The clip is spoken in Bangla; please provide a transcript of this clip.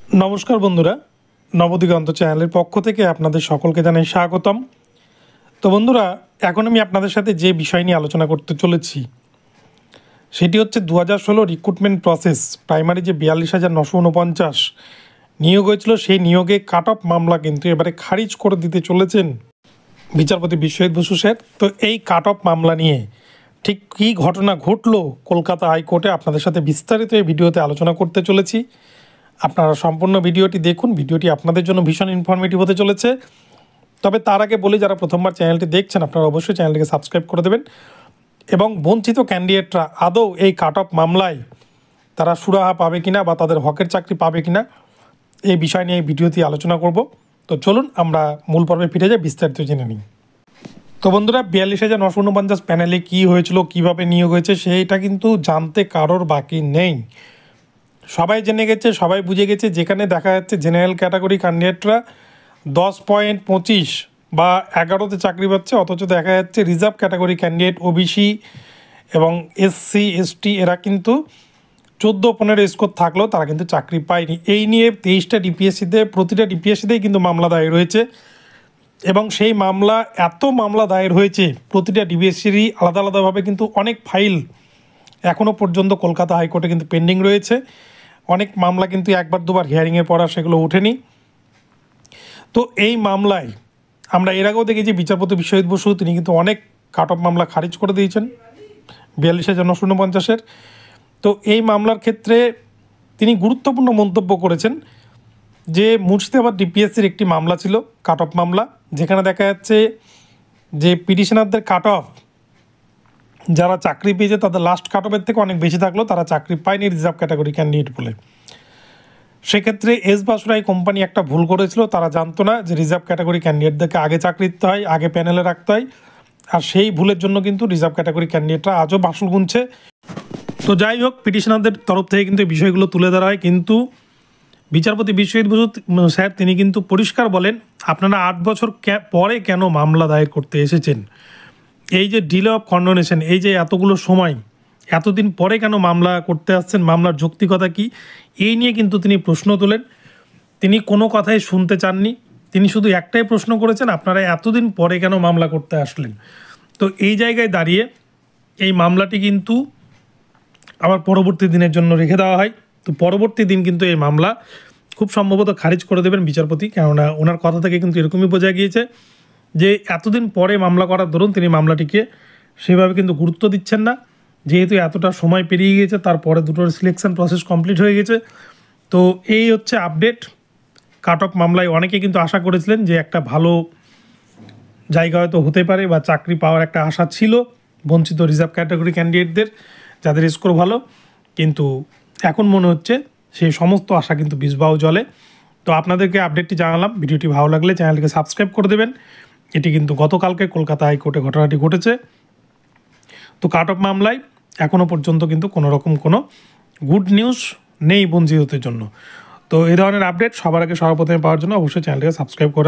নমস্কার বন্ধুরা, নবদিগন্ত চ্যানেলের পক্ষ থেকে আপনাদের সকলকে জানাই স্বাগতম। তো বন্ধুরা, এখন আমি আপনাদের সাথে যে বিষয় নিয়ে আলোচনা করতে চলেছি সেটি হচ্ছে 2016 রিক্রুটমেন্ট প্রসেস প্রাইমারি যে 42,949 নিয়োগ হয়েছিল, সেই নিয়োগে কাট অফ মামলা কিন্তু এবারে খারিজ করে দিতে চলেছেন বিচারপতি বিশ্বজিৎ বসু স্যার। তো এই কাট অফ মামলা নিয়ে ঠিক কী ঘটনা ঘটলো কলকাতা হাইকোর্টে আপনাদের সাথে বিস্তারিত এই ভিডিওতে আলোচনা করতে চলেছি। আপনারা সম্পূর্ণ ভিডিওটি দেখুন, ভিডিওটি আপনাদের জন্য ভীষণ ইনফরমেটিভ হতে চলেছে। তবে তার আগে বলি, যারা প্রথমবার চ্যানেলটি দেখছেন আপনারা অবশ্যই চ্যানেলটিকে সাবস্ক্রাইব করে দেবেন এবং বঞ্চিত ক্যান্ডিডেটরা আদৌ এই কাট অফ মামলায় তারা সুরাহা পাবে কিনা বা তাদের হকের চাকরি পাবে কিনা এই বিষয় নিয়ে এই ভিডিওতে আলোচনা করব। তো চলুন আমরা মূল পর্বে ফিরে যাই, বিস্তারিত জেনে নিই। তো বন্ধুরা, 42,949 প্যানেলে কী হয়েছিল, কীভাবে নিয়োগ হয়েছে সেইটা কিন্তু জানতে কারোর বাকি নেই। সবাই জেনে গেছে, সবাই বুঝে গেছে। যেখানে দেখা যাচ্ছে জেনারেল ক্যাটাগরি ক্যান্ডিডেটরা 10.25 বা 11তে চাকরি পাচ্ছে, অথচ দেখা যাচ্ছে রিজার্ভ ক্যাটাগরি ক্যান্ডিডেট ওবিসি এবং এসসি এসটি এরা কিন্তু 14-15 স্কোর থাকলেও তারা কিন্তু চাকরি পায়নি। এই নিয়ে 23টা ডিপিএসসিতে, প্রতিটা ডিপিএসসিতেই কিন্তু মামলা দায়ের হয়েছে এবং সেই এত মামলা দায়ের হয়েছে প্রতিটা ডিপিএসসিরই আলাদা আলাদাভাবে কিন্তু অনেক ফাইল এখনও পর্যন্ত কলকাতা হাইকোর্টে কিন্তু পেন্ডিং রয়েছে। অনেক মামলা কিন্তু একবার দুবার হিয়ারিংয়ের পর আর সেগুলো ওঠেনি। তো এই মামলায় আমরা এর আগেও দেখেছি বিচারপতি বিশ্বজিৎ বসু তিনি কিন্তু অনেক কাট অফ মামলা খারিজ করে দিয়েছেন 42,949-এর। তো এই মামলার ক্ষেত্রে তিনি গুরুত্বপূর্ণ মন্তব্য করেছেন যে মুর্শিদাবাদ ডিপিএসসির একটি মামলা ছিল কাট অফ মামলা, যেখানে দেখা যাচ্ছে যে পিটিশনারদের কাট অফ যারা চাকরি পেয়েছে তাদের লাস্ট কাট অফের থেকে অনেক বেশি থাকলেও তারা চাকরি পায়নি রিজার্ভ ক্যাটাগরি ক্যান্ডিডেট বলে। সেক্ষেত্রে এস বাসুরাই কোম্পানি একটা ভুল করেছিল, তারা জানতো না যে রিজার্ভ ক্যাটাগরি ক্যান্ডিডেটদেরকে আগে চাকরি দিতে হয়, আগে প্যানেলে রাখতে হয়, আর সেই ভুলের জন্য কিন্তু রিজার্ভ ক্যাটাগরি ক্যান্ডিডেটরা আজও বাসুল গুনছে। তো যাই হোক, পিটিশনারদের তরফ থেকে কিন্তু এই বিষয়গুলো তুলে ধরা হয়, কিন্তু বিচারপতি বিশ্বজিৎ বসু স্যার তিনি কিন্তু পরিষ্কার বলেন, আপনারা 8 বছর পরে কেন মামলা দায়ের করতে এসেছেন? এই যে ডিলে অফ কন্ডোনেশন, এই যে এতগুলো সময় এতদিন পরে কেন মামলা করতে আসছেন, মামলার যৌক্তিকতা কী, এই নিয়ে কিন্তু তিনি প্রশ্ন তোলেন। তিনি কোনো কথাই শুনতে চাননি, তিনি শুধু একটাই প্রশ্ন করেছেন, আপনারা এতদিন পরে কেন মামলা করতে আসলেন? তো এই জায়গায় দাঁড়িয়ে এই মামলাটি কিন্তু আবার পরবর্তী দিনের জন্য রেখে দেওয়া হয়। তো পরবর্তী দিন কিন্তু এই মামলা খুব সম্ভবত খারিজ করে দেবেন বিচারপতি, কেননা ওনার কথা থেকে কিন্তু এরকমই বোঝা গিয়েছে যে এতদিন পরে মামলা করার দরুন তিনি মামলাটিকে সেভাবে কিন্তু গুরুত্ব দিচ্ছেন না, যেহেতু এতটা সময় পেরিয়ে গিয়েছে, তারপরে দুটোর সিলেকশন প্রসেস কমপ্লিট হয়ে গেছে। তো এই হচ্ছে আপডেট। কাট অফ মামলায় অনেকে কিন্তু আশা করেছিলেন যে একটা ভালো জায়গা হয়তো হতে পারে বা চাকরি পাওয়ার একটা আশা ছিল বঞ্চিত রিজার্ভ ক্যাটাগরি ক্যান্ডিডেটদের যাদের স্কোর ভালো, কিন্তু এখন মনে হচ্ছে সেই সমস্ত আশা কিন্তু বিষবাও জলে। তো আপনাদেরকে আপডেটটি জানালাম, ভিডিওটি ভালো লাগলে চ্যানেলটিকে সাবস্ক্রাইব করে দেবেন। এটি কিন্তু গতকালকে কলকাতা হাইকোর্টে ঘটনাটি ঘটেছে। তো কাট অফ মামলায় এখনও পর্যন্ত কিন্তু কোনো রকম কোনো গুড নিউজ নেই বঞ্চিতদের জন্য। তো এই ধরনের আপডেট সবার আগে সর্বপ্রথমে পাওয়ার জন্য অবশ্যই চ্যানেলটিকে সাবস্ক্রাইব করে